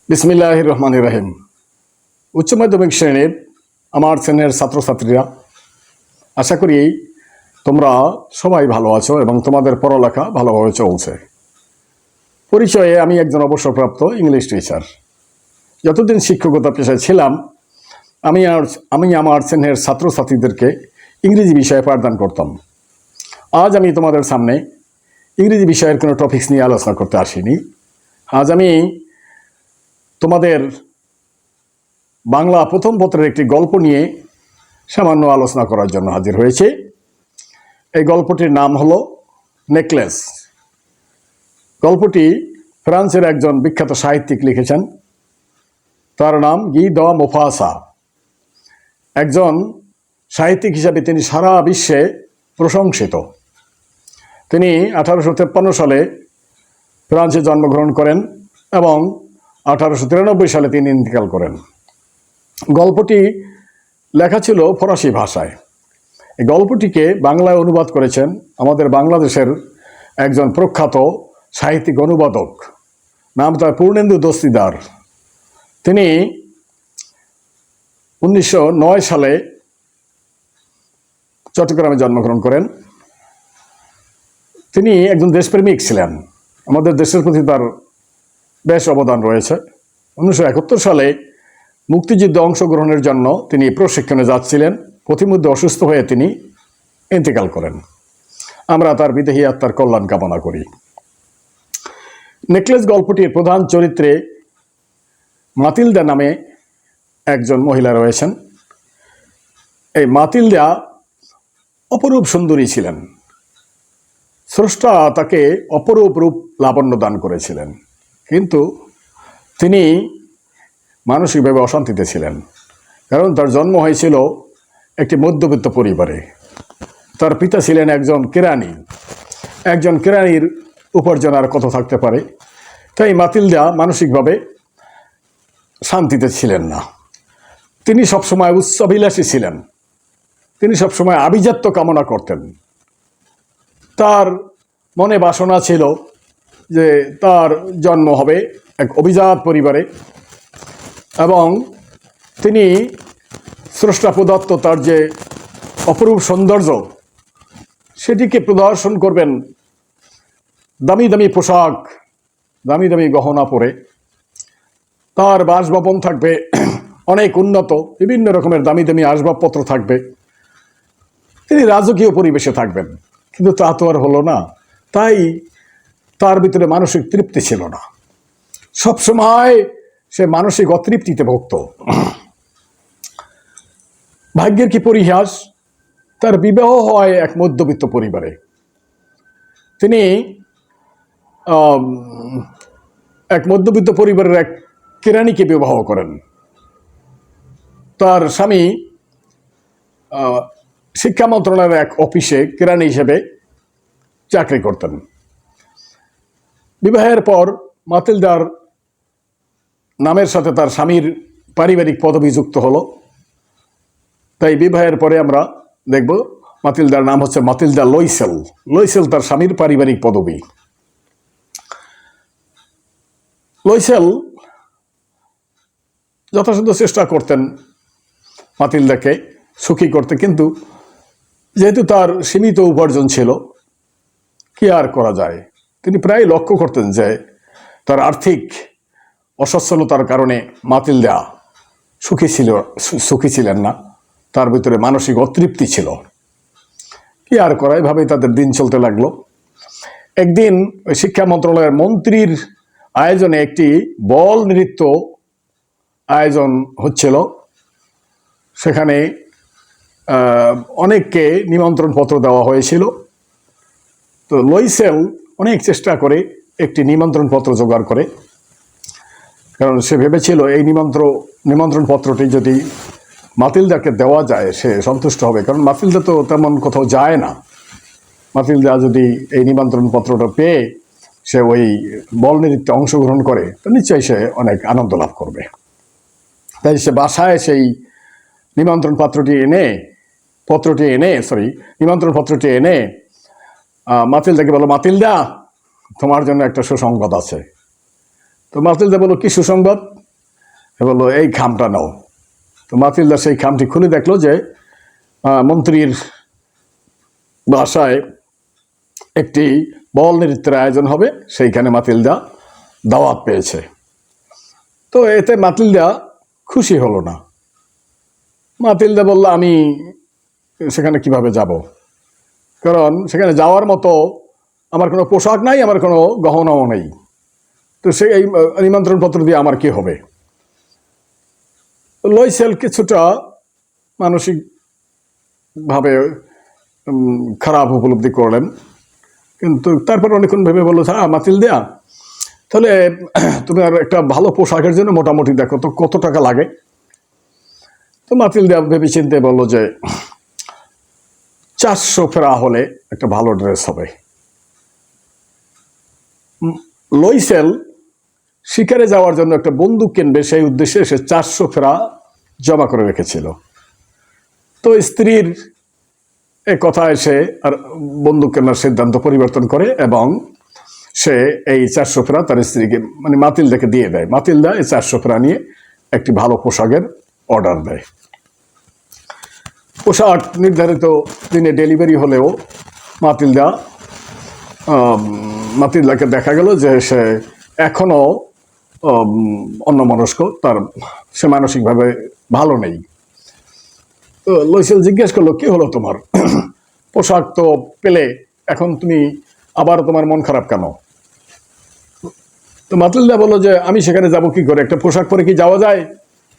বিসমিল্লাহির রহমানির রহিম। উচ্চ মাধ্যমিক শ্রেণীর আমার শ্রেণীর ছাত্রছাত্রীরা, আশা করি তোমরা সবাই ভালো আছো এবং তোমাদের পড়ালেখা ভালোভাবে চলছে। পরিচয়ে আমি একজন অবসরপ্রাপ্ত ইংলিশ টিচার। যতদিন শিক্ষকতা পেশায় ছিলাম আমি আমার শ্রেণীর ছাত্রছাত্রীদেরকে ইংরেজি বিষয়ে পাঠদান করতাম। আজ আমি তোমাদের সামনে ইংরেজি বিষয়ের কোনো টপিকস নিয়ে আলোচনা করতে আসিনি। আজ আমি তোমাদের বাংলা প্রথম পত্রের একটি গল্প নিয়ে সামান্য আলোচনা করার জন্য হাজির হয়েছে। এই গল্পটির নাম হলো নেকলেস। গল্পটি ফ্রান্সের একজন বিখ্যাত সাহিত্যিক লিখেছেন। তার নাম গি দ মোফাসা। একজন সাহিত্যিক হিসাবে তিনি সারা বিশ্বে প্রশংসিত। তিনি 1853 সালে ফ্রান্সে জন্মগ্রহণ করেন এবং 1893 সালে তিনি ইন্তেকাল করেন। গল্পটি লেখা ছিল ফরাসি ভাষায়। এই গল্পটিকে বাংলায় অনুবাদ করেছেন আমাদের বাংলাদেশের একজন প্রখ্যাত সাহিত্যিক অনুবাদক, নাম তার পূর্ণেন্দু দস্তিদার। তিনি 1909 সালে চট্টগ্রামে জন্মগ্রহণ করেন। তিনি একজন দেশপ্রেমিক ছিলেন। আমাদের দেশের প্রতি তার বেশ অবদান রয়েছে। 1971 সালে মুক্তিযুদ্ধে অংশগ্রহণের জন্য তিনি প্রশিক্ষণে যাচ্ছিলেন। পথিমধ্যে অসুস্থ হয়ে তিনি ইন্তেকাল করেন। আমরা তার বিদেহী আত্মার কল্যাণ কামনা করি। নেকলেস গল্পটির প্রধান চরিত্রে মাতিলদা নামে একজন মহিলা রয়েছেন। এই মাতিলদা অপরূপ সুন্দরী ছিলেন। স্রষ্টা তাকে অপরূপ রূপ লাবণ্য দান করেছিলেন, কিন্তু তিনি মানসিকভাবে অশান্তিতে ছিলেন, কারণ তার জন্ম হয়েছিল একটি মধ্যবিত্ত পরিবারে। তার পিতা ছিলেন একজন কেরানি। একজন কেরানির উপার্জন আর কত থাকতে পারে? তাই মাতিলদা মানসিকভাবে শান্তিতে ছিলেন না। তিনি সবসময় উচ্চাভিলাষী ছিলেন। তিনি সবসময় আভিজাত্য কামনা করতেন। তার মনে বাসনা ছিল যে তার জন্ম হবে এক অভিজাত পরিবারে এবং তিনি স্রষ্টা প্রদত্ত তার যে অপরূপ সৌন্দর্য সেটিকে প্রদর্শন করবেন দামি দামি পোশাক, দামি দামি গহনা পরে। তার বাসভবন থাকবে অনেক উন্নত, বিভিন্ন রকমের দামি দামি আসবাবপত্র থাকবে। তিনি রাজকীয় পরিবেশে থাকবেন, কিন্তু তা তো আর হলো না। তাই তার ভিতরে মানসিক তৃপ্তি ছিল না। সবসময় সে মানসিক অতৃপ্তিতে ভুগত। ভাগ্যের কি পরিহাস, তার বিবাহ হয় এক মধ্যবিত্ত পরিবারে। তিনি এক মধ্যবিত্ত পরিবারের এক কেরানিকে বিবাহ করেন। তার স্বামী শিক্ষা মন্ত্রণালয়ের এক অফিসে কেরানি হিসেবে চাকরি করতেন। বিবাহের পর মাতিলদার নামের সাথে তার স্বামীর পারিবারিক পদবি যুক্ত হলো। তাই বিবাহের পরে আমরা দেখব মাতিলদার নাম হচ্ছে মাতিলদা লইসেল। লইসেল তার স্বামীর পারিবারিক পদবি। লইসেল যথাসাধ্য চেষ্টা করতেন মাতিলদাকে সুখী করতে, কিন্তু যেহেতু তার সীমিত উপার্জন ছিল, কি আর করা যায়। তিনি প্রায় লক্ষ্য করতেন যে তার আর্থিক অসচ্ছলতার কারণে মাতিলদা সুখী ছিলেন না। তার ভিতরে মানসিক অতৃপ্তি ছিল। কি আর করা, এভাবেই তাদের দিন চলতে লাগলো। একদিন ওই শিক্ষা মন্ত্রণালয়ের মন্ত্রীর আয়োজনে একটি বল নৃত্য আয়োজন হচ্ছিল। সেখানে অনেককে নিমন্ত্রণ পত্র দেওয়া হয়েছিল। তো লইসেল অনেক চেষ্টা করে একটি নিমন্ত্রণ পত্র জোগাড় করে, কারণ সে ভেবেছিল এই নিমন্ত্রণ পত্রটি যদি মাতিলদাকে দেওয়া যায় সে সন্তুষ্ট হবে, কারণ মাতিলদা তো তেমন কোথাও যায় না। মাতিলদা যদি এই নিমন্ত্রণ পত্রটা পেয়ে সে ওই বল নৃত্যে অংশগ্রহণ করে তো নিশ্চয়ই সে অনেক আনন্দ লাভ করবে। তাই সে বাসায় সেই নিমন্ত্রণ পত্রটি এনে মাতিলদাকে বলো, মাতিলদা তোমার জন্য একটা সুসংবাদ আছে। তো মাতিলদা বলল, কি সুসংবাদ? বললো এই খামটা নাও। তো মাতিলদা সেই খামটি খুলে দেখলো যে মন্ত্রীর বাসায় একটি বল নৃত্যের আয়োজন হবে, সেইখানে মাতিলদা দাওয়াত পেয়েছে। তো এতে মাতিলদা খুশি হলো না। মাতিলদা বলল আমি সেখানে কিভাবে যাব, কারণ সেখানে যাওয়ার মতো আমার কোনো পোশাক নাই, আমার কোনো গহনাও নেই, তো সেই এই নিমন্ত্রণ পত্র দিয়ে আমার কি হবে। লয়সেল কিছুটা মানসিকভাবে খারাপ উপলব্ধি করলেন, কিন্তু তারপর অনেকক্ষণ ভেবে বললো মাতিলদা, তাহলে তুমি আর একটা ভালো পোশাকের জন্য মোটামুটি দেখো তো কত টাকা লাগে। তো মাতিলদা ভেবে চিন্তে বললো যে 400 ফেরা হলে একটা ভালো ড্রেস হবে। লয়সেল শিকারে যাওয়ার জন্য একটা বন্দুক কিনবে, সেই উদ্দেশ্যে সে 400 ফেরা জমা করে রেখেছিল। তো স্ত্রীর এ কথায় সে আর বন্দুক কেনার সিদ্ধান্ত পরিবর্তন করে এবং সে এই 400 ফেরা তার স্ত্রীকে মানে মাতিলদাকে দিয়ে দেয়। মাতিলদা এই 400 ফেরা নিয়ে একটি ভালো পোশাকের অর্ডার দেয়। পোশাক নির্ধারিত দিনে ডেলিভারি হলেও মাতিলদাকে দেখা গেল যে সে এখনো অন্যমনস্ক, সে মানসিকভাবে ভালো নেই। তো লয়সেল জিজ্ঞেস করলো কি হলো তোমার, পোশাক তো পেলে, এখন তুমি আবার তোমার মন খারাপ কেন? তো মাতিলদা বললো যে আমি সেখানে যাব কি করে, একটা পোশাক পরে কি যাওয়া যায়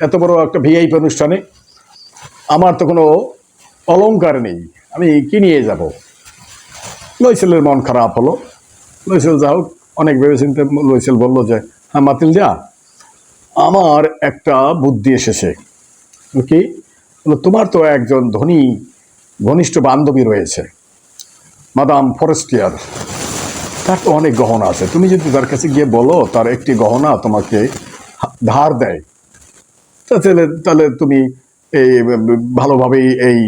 এত বড় একটা ভিআইপি অনুষ্ঠানে? আমার তো কোনো অলংকার নেই, আমি কি নিয়ে যাব। লয়সেলের মন খারাপ হলো। লয়সেল যা হোক অনেক ভেবেচিন্তে লয়সেল বললো যে হ্যাঁ মাতিলদা, আমার একটা বুদ্ধি এসেছে। কি? তোমার তো একজন ধনী ঘনিষ্ঠ বান্ধবী রয়েছে, মাদাম ফরেস্টিয়ার, তার তো অনেক গহনা আছে, তুমি যদি তার কাছে গিয়ে বলো তার একটি গহনা তোমাকে ধার দেয়, তাহলে তুমি এই ভালোভাবেই এই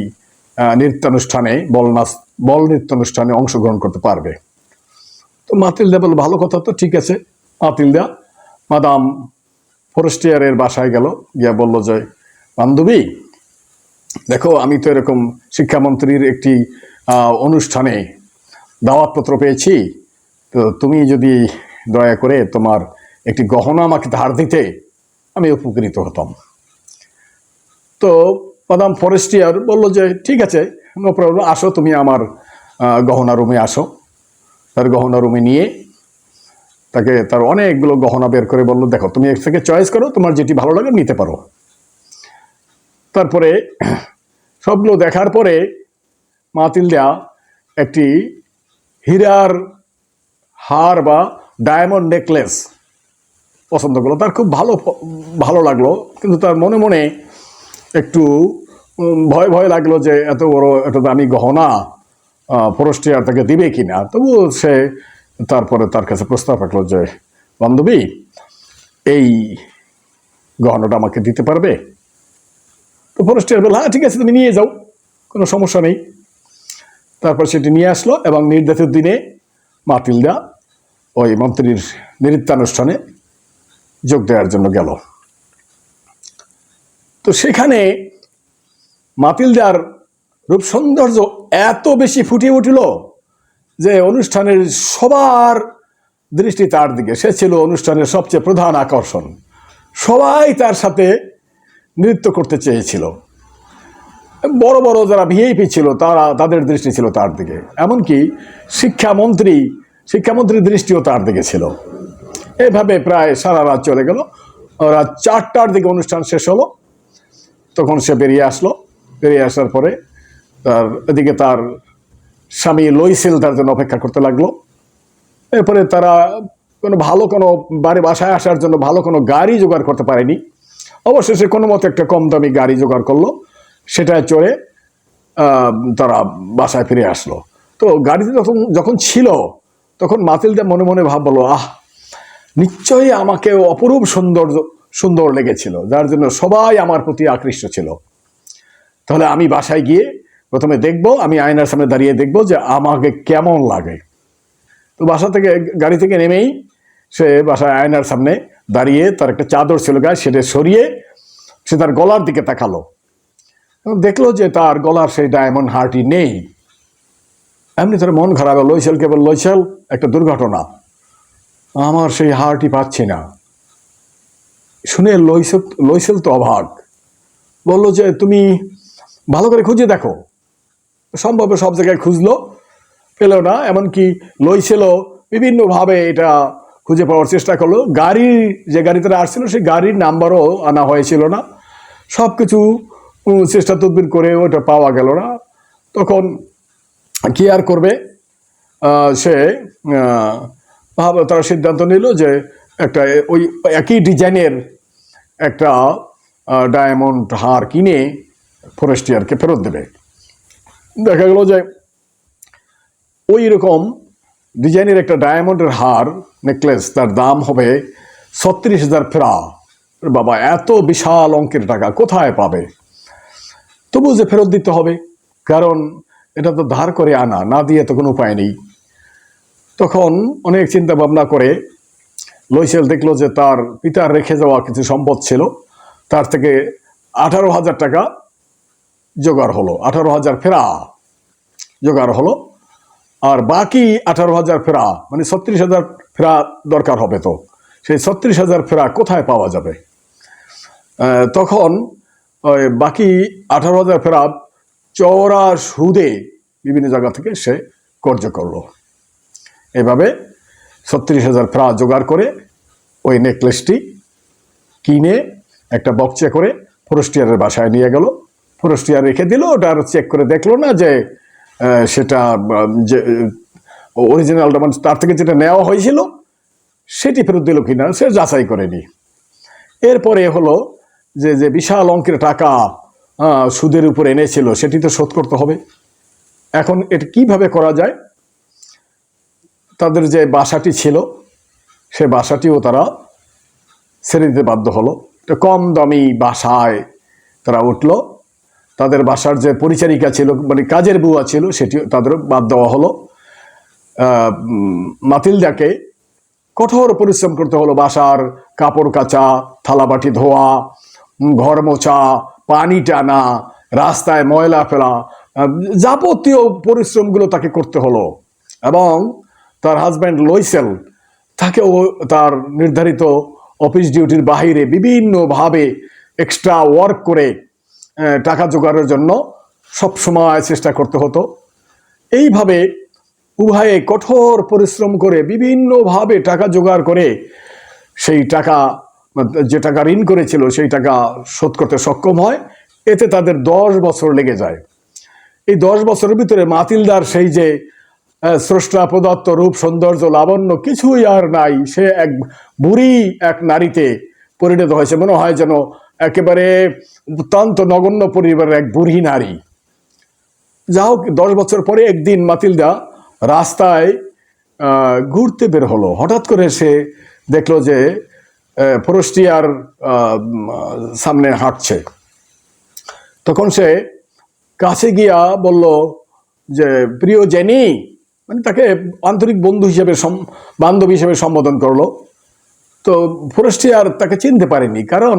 নৃত্যানুষ্ঠানে বল নৃত্যানুষ্ঠানে অংশগ্রহণ করতে পারবে। তো মাতিলদা বলল ভালো কথা, তো ঠিক আছে। মাতিলদা মাদাম ফরেস্টিয়ারের বাসায় গেল, গিয়া বলল যে বান্ধবী দেখো, আমি তো এরকম শিক্ষামন্ত্রীর একটি অনুষ্ঠানে দাওয়াতপত্র পেয়েছি, তো তুমি যদি দয়া করে তোমার একটি গহনা আমাকে ধার দিতে আমি উপকৃত হতাম। তো মাদাম ফরেস্টিয়ার বলল যে ঠিক আছে, নো প্রবলেম, আসো তুমি আমার গহনা রুমে আসো। তার গহনা রুমে নিয়ে তাকে তার অনেকগুলো গহনা বের করে বলল দেখো তুমি এর থেকে চয়েস করো, তোমার যেটি ভালো লাগে নিতে পারো। তারপরে সবগুলো দেখার পরে মাতিলদা একটি হীরার হার বা ডায়মন্ড নেকলেস পছন্দ করলো, তার খুব ভালো লাগলো, কিন্তু তার মনে মনে একটু ভয় ভয় লাগলো যে এত বড় একটা দামি গহনা ফরেস্টিয়ার তাকে দিবে কিনা। তবুও সে তারপরে তার কাছে প্রস্তাব রাখলো যে বান্ধবী এই গহনাটা আমাকে দিতে পারবে? তো ফরেস্টিয়ার বলল হ্যাঁ ঠিক আছে, তুমি নিয়ে যাও, কোনো সমস্যা নেই। তারপর সেটি নিয়ে আসলো এবং নির্ধারিত দিনে মাতিলদা ওই মন্ত্রীর নৃত্যানুষ্ঠানে যোগ দেওয়ার জন্য গেল। তো সেখানে মাতিলদার রূপ সৌন্দর্য এত বেশি ফুটিয়ে উঠল যে অনুষ্ঠানের সবার দৃষ্টি তার দিকে, সে ছিল অনুষ্ঠানের সবচেয়ে প্রধান আকর্ষণ। সবাই তার সাথে নৃত্য করতে চেয়েছিল, বড় বড় যারা ভিআইপি ছিল তাদের দৃষ্টি ছিল তার দিকে, এমনকি শিক্ষামন্ত্রীর দৃষ্টিও তার দিকে ছিল। এভাবে প্রায় সারা রাত চলে গেল। রাত 4টার দিকে অনুষ্ঠান শেষ হলো, তখন সে বেরিয়ে আসলো। বেরিয়ে আসার পরে এদিকে তার স্বামী লয়সেল তার জন্য অপেক্ষা করতে লাগলো। এরপরে তারা কোনো বাসায় আসার জন্য ভালো কোনো গাড়ি জোগাড় করতে পারেনি। অবশেষে কোনো মতো একটা কম দামি গাড়ি জোগাড় করলো, সেটায় চড়ে তারা বাসায় ফিরে আসলো। তো গাড়িতে যখন ছিল তখন মাতিলদা মনে মনে ভাবলো নিশ্চয়ই আমাকে অপরূপ সুন্দর লেগেছিল, যার জন্য সবাই আমার প্রতি আকৃষ্ট ছিল। তাহলে আমি বাসায় গিয়ে প্রথমে দেখবো, আমি আয়নার সামনে দাঁড়িয়ে দেখবো যে আমাকে কেমন লাগে। তো গাড়ি থেকে নেমেই সে বাসায় আয়নার সামনে দাঁড়িয়ে, তার একটা চাদর ছিল গায়ে, সেটা সরিয়ে সে তার গলার দিকে তাকালো এবং দেখলো যে তার গলার সেই ডায়মন্ড হারটি নেই। এমনি তার মন খারাপ। লইসেলকে বলল, লইসেল, একটা দুর্ঘটনা, আমার সেই হারটি পাচ্ছি না। শুনে লইসেল তো অবাক, বলল যে তুমি ভালো করে খুঁজে দেখো। সম্ভব সব জায়গায় খুঁজলো, পেল না। এমনকি লইসেলও বিভিন্নভাবে এটা খুঁজে পাওয়ার চেষ্টা করলো। যে গাড়িতে আসছিল সেই গাড়ির নাম্বারও আনা হয়েছিল না। সব কিছু চেষ্টা তদবির করে ওটা পাওয়া গেল না। তখন কি আর করবে, সে তারা সিদ্ধান্ত নিল যে একটা ওই একই ডিজাইনের একটা ডায়মন্ড হার কিনে ফরেস্টিয়ারকে ফেরত দেবে। দেখা গেল যে ওই রকম ডিজাইনের একটা ডায়মন্ডের হার নেকলেস, তার দাম হবে 36,000 ফেরা। বাবা, এত বিশাল অঙ্কের টাকা কোথায় পাবে? তবু যে ফেরত দিতে হবে, কারণ এটা তো ধার করে আনা, না দিয়ে তো কোনো উপায় নেই। তখন অনেক চিন্তা ভাবনা করে লইসেল দেখলো যে তার পিতার রেখে যাওয়া কিছু সম্পদ ছিল, তার থেকে 18,000 টাকা জোগাড় হলো, 18,000 ফেরা জোগাড় হলো। আর বাকি 18,000 ফেরা মানে 36,000 ফেরা দরকার হবে। তো সেই 36,000 ফেরা কোথায় পাওয়া যাবে? তখন ওই বাকি 18,000 ফেরা চওড়া সুদে বিভিন্ন জায়গা থেকে সে কর্য করলো। এভাবে 36,000 ফেরা জোগাড় করে ওই নেকলেসটি কিনে একটা বক্সে করে ফরেস্টিয়ারের বাসায় নিয়ে গেল। ফরেস্টিয়ার রেখে দিল, ওটা আর চেক করে দেখলো না যে সেটা যে অরিজিনালটা, মানে তার থেকে যেটা নেওয়া হয়েছিল সেটি ফেরত দিল কিনা সে যাচাই করেনি। এরপরে হলো যে বিশাল অঙ্কের টাকা সুদের উপর এনেছিল সেটি তো শোধ করতে হবে। এখন এটা কিভাবে করা যায়? তাদের যে বাসাটি ছিল সে বাসাটিও তারা ছেড়ে দিতে বাধ্য হলো। একটা কম দামি বাসায় তারা উঠলো। তাদের বাসার যে পরিচারিকা ছিল, মানে কাজের বুয়া ছিল, সেটি তাদের বাদ দেওয়া হলো। মাতিলদাকে কঠোর পরিশ্রম করতে হলো। বাসার কাপড় কাচা, থালাবাটি ধোয়া, ঘর মোছা, পানি টানা, রাস্তায় ময়লা ফেলা, যাবতীয় পরিশ্রমগুলো তাকে করতে হলো। এবং তার হাজব্যান্ড লইসেল, তাকেও তার নির্ধারিত অফিস ডিউটির বাহিরে বিভিন্নভাবে এক্সট্রা ওয়ার্ক করে টাকা জোগাড়ের জন্য সবসময় চেষ্টা করতে হতো। এইভাবে উভয়ে কঠোর পরিশ্রম করে বিভিন্নভাবে টাকা জোগাড় করে সেই টাকা, যে টাকা ঋণ করেছিল সেই টাকা শোধ করতে সক্ষম হয়। এতে তাদের 10 বছর লেগে যায়। এই 10 বছরের ভিতরে মাতিলদার সেই যে স্রষ্টা প্রদত্ত রূপ, সৌন্দর্য, লাবণ্য কিছুই আর নাই। সে এক বুড়ি এক নারীতে পরিণত হয়েছে। মনে হয় যেন একেবারে অত্যন্ত নগণ্য পরিবারের এক বুড়ি নারী। যা হোক, 10 বছর পরে একদিন মাতিলদা রাস্তায় ঘুরতে বের হলো। হঠাৎ করে সে দেখলো যে ফরেস্টিয়ার সামনে হাঁটছে। তখন সে কাছে গিয়া বলল যে, প্রিয় জেনি, মানে তাকে আন্তরিক বন্ধু হিসেবে, বান্ধবী হিসেবে সম্বোধন করলো। তো ফরেস্টিয়ার তাকে চিনতে পারেনি, কারণ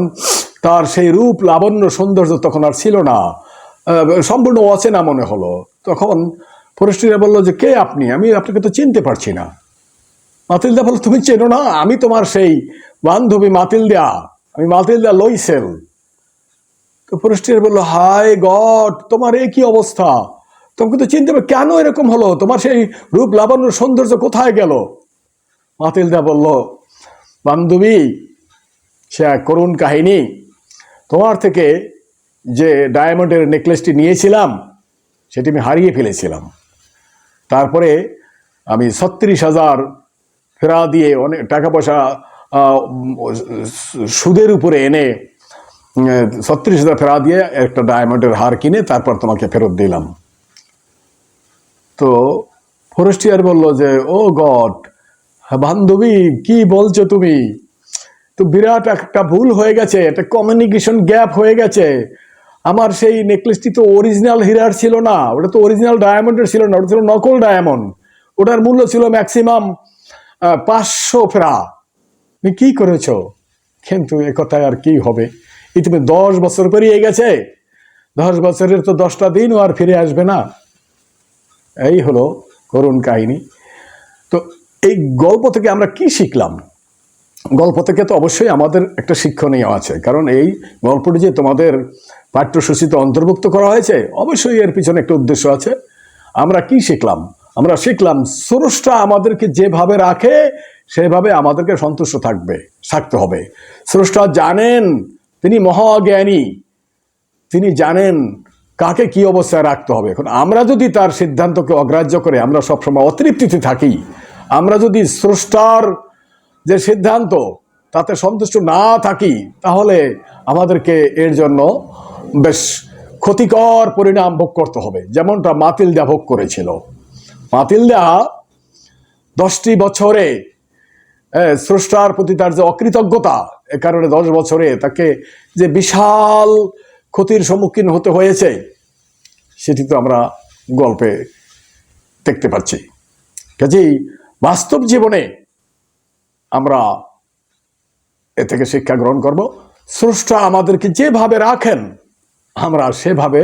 তার সেই রূপ, লাবণ্য, সৌন্দর্য তখন আর ছিল না, সম্পূর্ণ অচেনা মনে হলো। তখন ফরেস্টিয়ার বলল যে, কে আপনি? আমি আপনাকে তো চিনতে পারছি না। মাতিলদা বলল, তুমি চেনো না? আমি তোমার সেই বান্ধবী মাতিলদা, আমি মাতিলদা লইসেল। তো ফরেস্টিয়ার বলল, হাই গড, তোমার এই কি অবস্থা? তোমাকে তো চিনতে পারি, কেন এরকম হলো? তোমার সেই রূপ, লাবণ্য, সৌন্দর্য কোথায় গেল? মাতিলদা বলল, বান্ধবী, সে এক করুণ কাহিনী। তোমার থেকে যে ডায়মন্ডের নেকলেসটি নিয়েছিলাম সেটি আমি হারিয়ে ফেলেছিলাম। তারপরে আমি 36,000 ফেরা দিয়ে অনেক টাকা পয়সা সুদের উপরে এনে 36,000 ফেরা দিয়ে একটা ডায়মন্ডের হার কিনে তারপর তোমাকে ফেরত দিলাম। তো ফরেস্টিয়ার বলল যে, ও গড, বান্ধবী, কি বলছো তুমি? তো বিরাট একটা ভুল হয়ে গেছে, একটা কমিউনিকেশন গ্যাপ হয়ে গেছে। আমার সেই নেকলেসটি তো অরিজিনাল হীরার ছিল না, ওটা তো অরিজিনাল ডায়মন্ডের ছিল না, ওটা ছিল নকল ডায়মন্ড। ওটার মূল্য ছিল ম্যাক্সিমাম 500 ফেরা। তুমি কি করেছো? কিন্তু এ কথায় আর কি হবে, ইতিমধ্যে 10 বছর পেরিয়ে গেছে, 10 বছরের তো 10টা দিনও আর ফিরে আসবে না। এই হলো করুণ কাহিনী। তো এই গল্প থেকে আমরা কি শিখলাম? গল্প থেকে তো অবশ্যই আমাদের একটা শিক্ষণীয় আছে, কারণ এই গল্পটি যে তোমাদের পাঠ্যসূচিতে অন্তর্ভুক্ত করা হয়েছে, অবশ্যই এর পিছনে একটা উদ্দেশ্য আছে। আমরা কি শিখলাম? আমরা শিখলাম স্রষ্টা আমাদেরকে যেভাবে রাখে সেভাবে আমাদেরকে সন্তুষ্ট থাকতে হবে। স্রষ্টা জানেন, তিনি মহাজ্ঞানী, তিনি জানেন কাকে কি অবস্থায় রাখতে হবে। এখন আমরা যদি তার সিদ্ধান্তকে অগ্রাহ্য করে আমরা সবসময় অতৃপ্তিতে থাকি, আমরা যদি স্রষ্টার যে সিদ্ধান্ত তাতে সন্তুষ্ট না থাকি, তাহলে আমাদেরকে এর জন্য বেশ ক্ষতিকর পরিণাম ভোগ করতে হবে, যেমনটা মাতিলদা ভোগ করেছিল। মাতিলদা 10টি বছরে স্রষ্টার প্রতি তার যে অকৃতজ্ঞতা, এ কারণে 10 বছরে তাকে যে বিশাল ক্ষতির সম্মুখীন হতে হয়েছে, সেটি তো আমরা গল্পে দেখতে পাচ্ছি। কাজেই বাস্তব জীবনে আমরা এ থেকে শিক্ষা গ্রহণ করব। স্রষ্টা আমাদেরকে যেভাবে রাখেন আমরা সেভাবে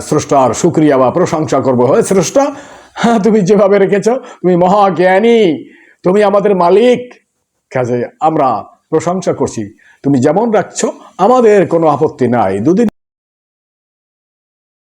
স্রষ্টার শুকরিয়া বা প্রশংসা করবো। হয় স্রষ্টা, হ্যাঁ তুমি যেভাবে রেখেছ, তুমি মহাজ্ঞানী, তুমি আমাদের মালিক, কাজে আমরা প্রশংসা করছি, তুমি যেমন রাখছো আমাদের কোনো আপত্তি নাই। দুদিন